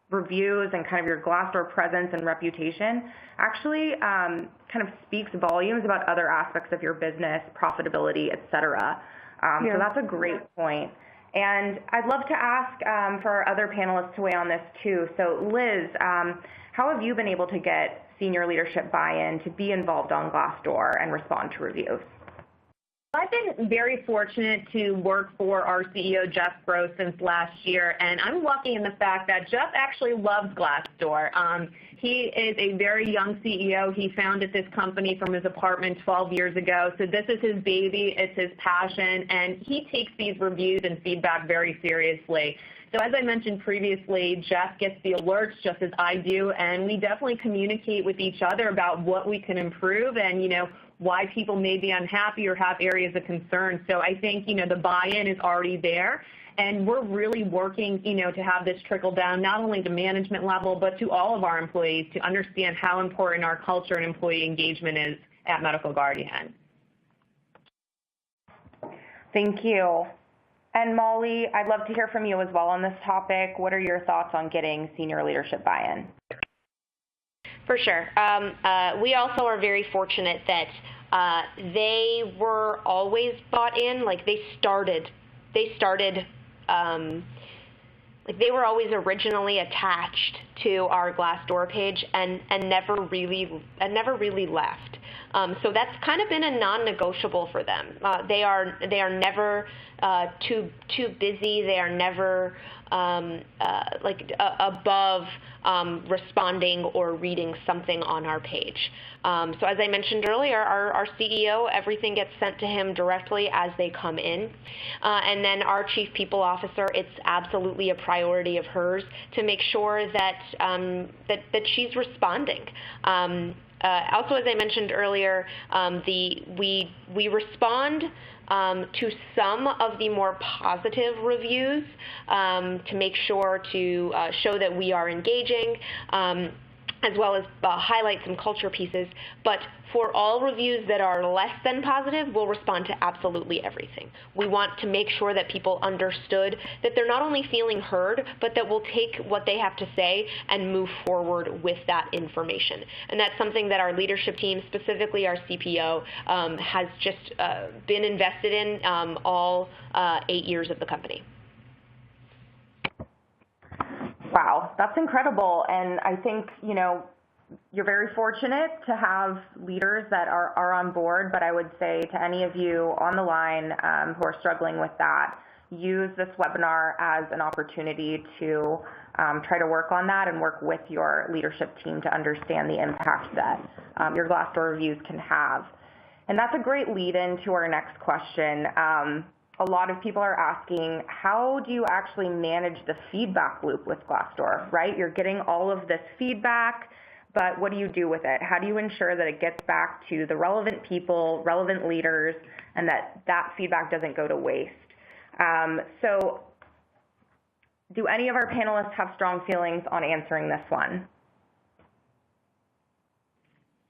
reviews and kind of your Glassdoor presence and reputation actually kind of speaks volumes about other aspects of your business, profitability, et cetera. So that's a great point. And I'd love to ask for our other panelists to weigh on this too. So Liz, how have you been able to get senior leadership buy-in to be involved on Glassdoor and respond to reviews? I've been very fortunate to work for our CEO, Jeff Gross, since last year, and I'm lucky in the fact that Jeff actually loves Glassdoor. He is a very young CEO. He founded this company from his apartment 12 years ago, so this is his baby, it's his passion, and he takes these reviews and feedback very seriously. So as I mentioned previously, Jeff gets the alerts just as I do, and we definitely communicate with each other about what we can improve and, why people may be unhappy or have areas of concern. So I think, the buy-in is already there, and we're really working, to have this trickle down not only to management level, but to all of our employees to understand how important our culture and employee engagement is at Medical Guardian. Thank you. And Molly, I'd love to hear from you as well on this topic. What are your thoughts on getting senior leadership buy-in? For sure. We also are very fortunate that they were always bought in. Like they were always originally attached to our Glassdoor page and never really left. So that's kind of been a non-negotiable for them. They are never too busy. They are never above responding or reading something on our page. So as I mentioned earlier, our CEO, everything gets sent to him directly as they come in. And then our Chief People Officer, it's absolutely a priority of hers to make sure that she's responding. Also, as I mentioned earlier, we respond to some of the more positive reviews to make sure to show that we are engaging, as well as highlight some culture pieces. But for all reviews that are less than positive, we'll respond to absolutely everything. We want to make sure that people understood that they're not only feeling heard, but that we'll take what they have to say and move forward with that information. And that's something that our leadership team, specifically our CPO, has just been invested in all 8 years of the company. Wow, that's incredible. And I think, you're very fortunate to have leaders that are on board, but I would say to any of you on the line who are struggling with that, use this webinar as an opportunity to try to work on that and work with your leadership team to understand the impact that your Glassdoor reviews can have. And that's a great lead in to our next question. A lot of people are asking, how do you actually manage the feedback loop with Glassdoor, right? You're getting all of this feedback, but what do you do with it? How do you ensure that it gets back to the relevant people, relevant leaders, and that feedback doesn't go to waste? So do any of our panelists have strong feelings on answering this one?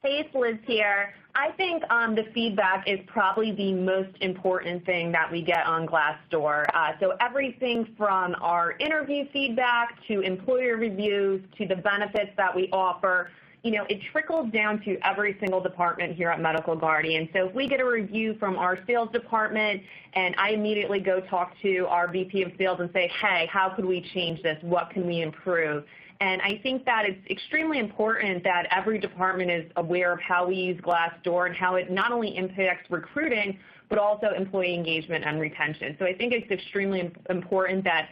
Hey, it's Liz here. I think the feedback is probably the most important thing that we get on Glassdoor. So everything from our interview feedback to employer reviews to the benefits that we offer, it trickles down to every single department here at Medical Guardian. So if we get a review from our sales department and I immediately go talk to our VP of sales and say, hey, how could we change this? What can we improve? And I think that it's extremely important that every department is aware of how we use Glassdoor and how it not only impacts recruiting, but also employee engagement and retention. So I think it's extremely important that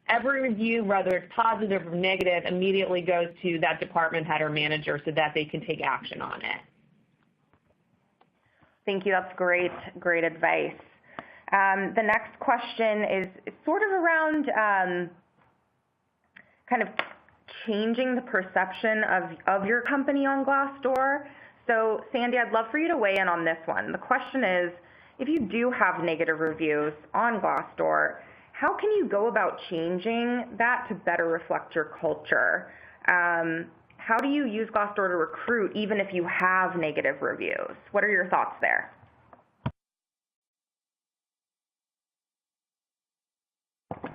every review, whether it's positive or negative, immediately goes to that department head or manager so that they can take action on it. Thank you. That's great advice. The next question is sort of around kind of changing the perception of your company on Glassdoor. So Sandy, I'd love for you to weigh in on this one. The question is, if you do have negative reviews on Glassdoor, how can you go about changing that to better reflect your culture? How do you use Glassdoor to recruit even if you have negative reviews? What are your thoughts there?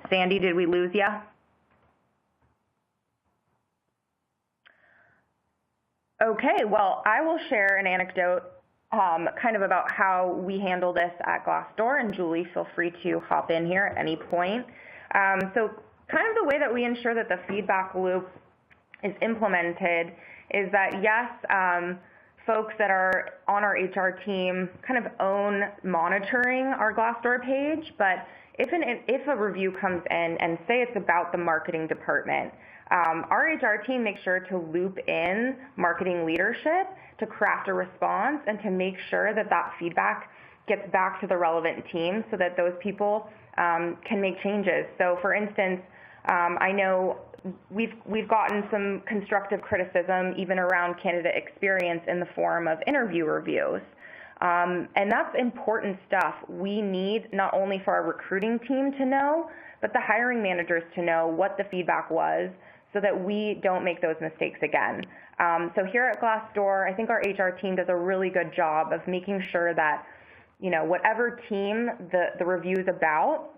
Sandy, did we lose you? Okay, well, I will share an anecdote kind of about how we handle this at Glassdoor, and Julie, feel free to hop in here at any point. So kind of the way that we ensure that the feedback loop is implemented is that, yes, folks that are on our HR team kind of own monitoring our Glassdoor page, but if a review comes in and say it's about the marketing department, our HR team makes sure to loop in marketing leadership to craft a response and to make sure that that feedback gets back to the relevant team so that those people can make changes. So for instance, I know we've gotten some constructive criticism even around candidate experience in the form of interview reviews. And that's important stuff. We need not only for our recruiting team to know, but the hiring managers to know what the feedback was so that we don't make those mistakes again. So here at Glassdoor, I think our HR team does a really good job of making sure that, you know, whatever team the review is about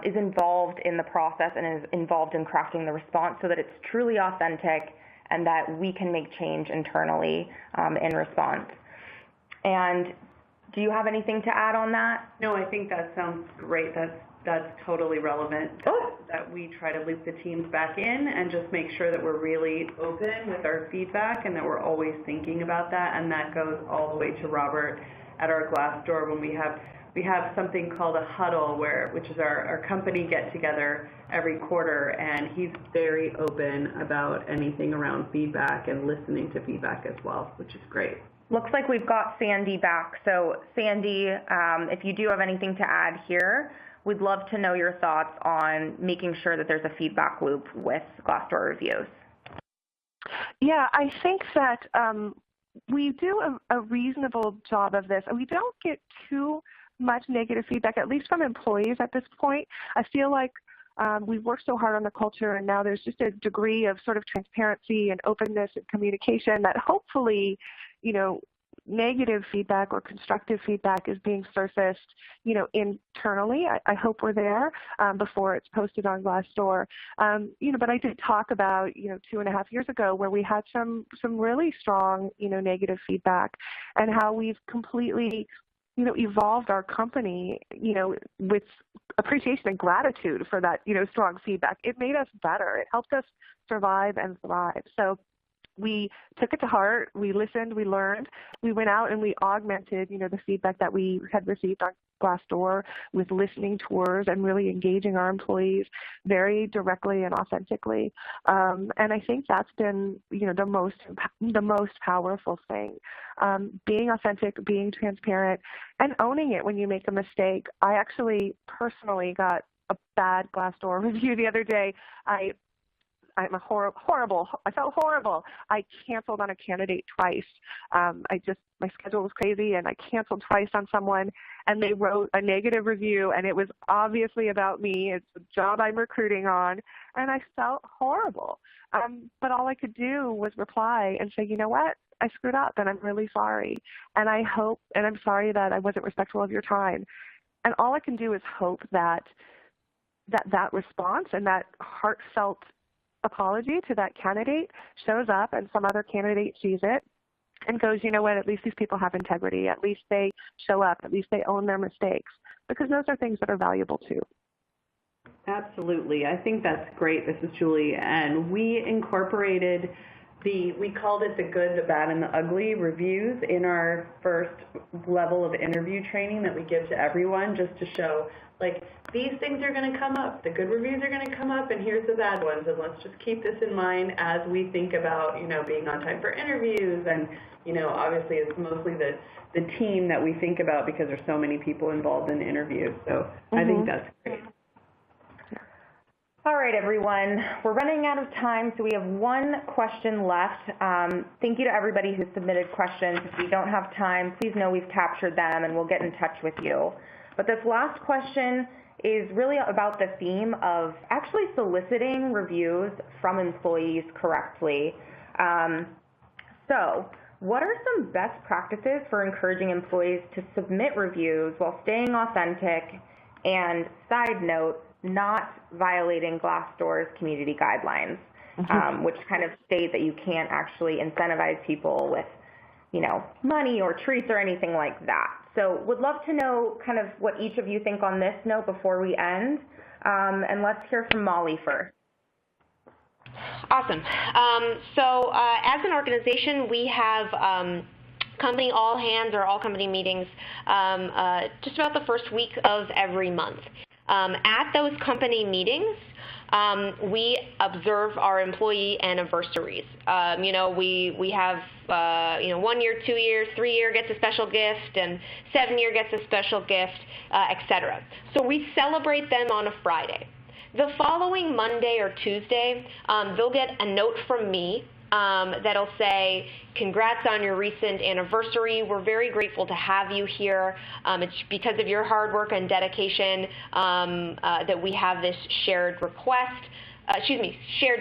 is involved in the process and is involved in crafting the response so that it's truly authentic and that we can make change internally in response. And do you have anything to add on that? No, I think that sounds great. That's totally relevant, that we try to loop the teams back in and just make sure that we're really open with our feedback and that we're always thinking about that. And that goes all the way to Robert at our Glassdoor when we have something called a huddle, which is our company get-together every quarter, and he's very open about anything around feedback and listening to feedback as well, which is great. Looks like we've got Sandy back. So Sandy, if you do have anything to add here, we'd love to know your thoughts on making sure that there's a feedback loop with Glassdoor reviews. Yeah, I think that we do a reasonable job of this. We don't get too much negative feedback, at least from employees at this point. I feel like we've worked so hard on the culture, and now there's just a degree of sort of transparency and openness and communication that hopefully, you know, negative feedback or constructive feedback is being surfaced, you know, internally. I hope we're there before it's posted on Glassdoor. You know, but I did talk about, you know, 2.5 years ago where we had some really strong, you know, negative feedback, and how we've completely, you know, evolved our company, you know, with appreciation and gratitude for that, you know, strong feedback. It made us better. It helped us survive and thrive. So we took it to heart, we listened, we learned, we went out and we augmented, you know, the feedback that we had received on Glassdoor with listening tours and really engaging our employees very directly and authentically. And I think that's been, you know, the most powerful thing. Being authentic, being transparent, and owning it when you make a mistake. I actually personally got a bad Glassdoor review the other day. I felt horrible. I canceled on a candidate twice. My schedule was crazy, and I canceled twice on someone, and they wrote a negative review, and it was obviously about me. It's the job I'm recruiting on, and I felt horrible. But all I could do was reply and say, you know what? I screwed up, and I'm really sorry. And I'm sorry that I wasn't respectful of your time. And all I can do is hope that response and that heartfelt apology to that candidate shows up and some other candidate sees it and goes, you know what, at least these people have integrity. At least they show up. At least they own their mistakes, because those are things that are valuable too. Absolutely. I think that's great. This is Julie, and we incorporated we called it the good, the bad, and the ugly reviews in our first level of interview training that we give to everyone, just to show, like, these things are going to come up. The good reviews are going to come up, and here's the bad ones. And let's just keep this in mind as we think about, you know, being on time for interviews. And, you know, obviously it's mostly the team that we think about because there's so many people involved in interviews. So I think that's great. All right, everyone. We're running out of time, so we have one question left. Thank you to everybody who submitted questions. If we don't have time, please know we've captured them, and we'll get in touch with you. But this last question is really about the theme of actually soliciting reviews from employees correctly. So what are some best practices for encouraging employees to submit reviews while staying authentic and, side note, not violating Glassdoor's community guidelines, which kind of state that you can't actually incentivize people with, you know, money or treats or anything like that. So would love to know kind of what each of you think on this note before we end. And let's hear from Molly first. Awesome. So as an organization, we have company all hands or all company meetings just about the first week of every month. At those company meetings, we observe our employee anniversaries. We have 1 year, 2 years, 3 year gets a special gift, and 7 year gets a special gift, etc. So we celebrate them on a Friday. The following Monday or Tuesday, they'll get a note from me that'll say, congrats on your recent anniversary. We're very grateful to have you here. It's because of your hard work and dedication that we have this shared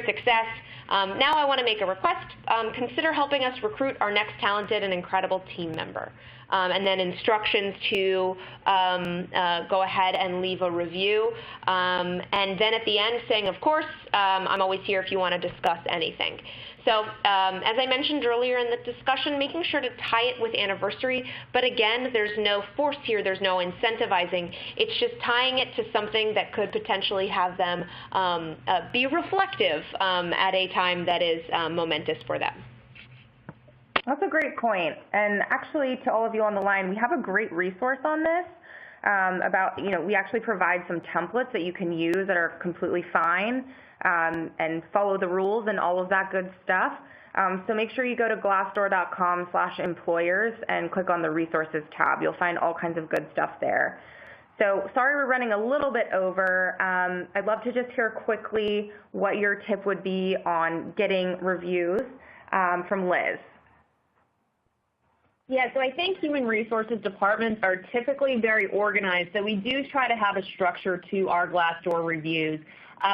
success. Now I want to make a request. Consider helping us recruit our next talented and incredible team member. And then instructions to go ahead and leave a review. And then at the end saying, of course, I'm always here if you want to discuss anything. So as I mentioned earlier in the discussion, making sure to tie it with anniversary. But again, there's no force here. There's no incentivizing. It's just tying it to something that could potentially have them be reflective at a time that is momentous for them. That's a great point. And actually, to all of you on the line, we have a great resource on this we actually provide some templates that you can use that are completely fine and follow the rules and all of that good stuff. So make sure you go to glassdoor.com/employers and click on the resources tab. You'll find all kinds of good stuff there. So sorry we're running a little bit over. I'd love to just hear quickly what your tip would be on getting reviews from Liz. Yeah, so I think human resources departments are typically very organized, so we do try to have a structure to our Glassdoor reviews.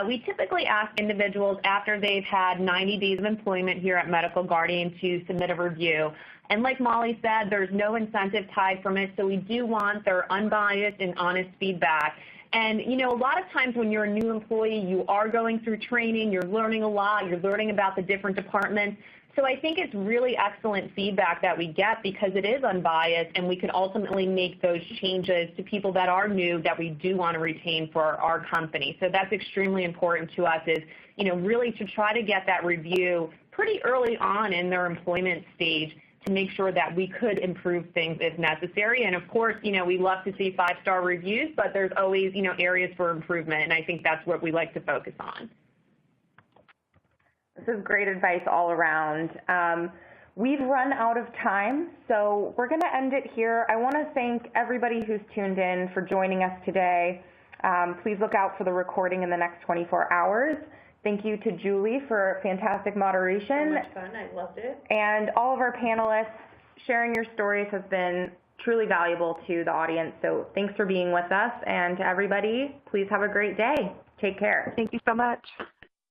We typically ask individuals after they've had 90 days of employment here at Medical Guardian to submit a review. And like Molly said, there's no incentive tied from it, so we do want their unbiased and honest feedback. And, a lot of times when you're a new employee, you are going through training, you're learning a lot, you're learning about the different departments. So I think it's really excellent feedback that we get because it is unbiased, and we can ultimately make those changes to people that are new that we do want to retain for our company. So that's extremely important to us is, really to try to get that review pretty early on in their employment stage to make sure that we could improve things if necessary. And of course, we love to see 5-star reviews, but there's always, areas for improvement, and I think that's what we like to focus on. This is great advice all around. We've run out of time, so we're going to end it here. I want to thank everybody who's tuned in for joining us today. Please look out for the recording in the next 24 hours. Thank you to Julie for fantastic moderation. So much fun. I loved it. And all of our panelists, sharing your stories has been truly valuable to the audience. So thanks for being with us. And to everybody, please have a great day. Take care. Thank you so much.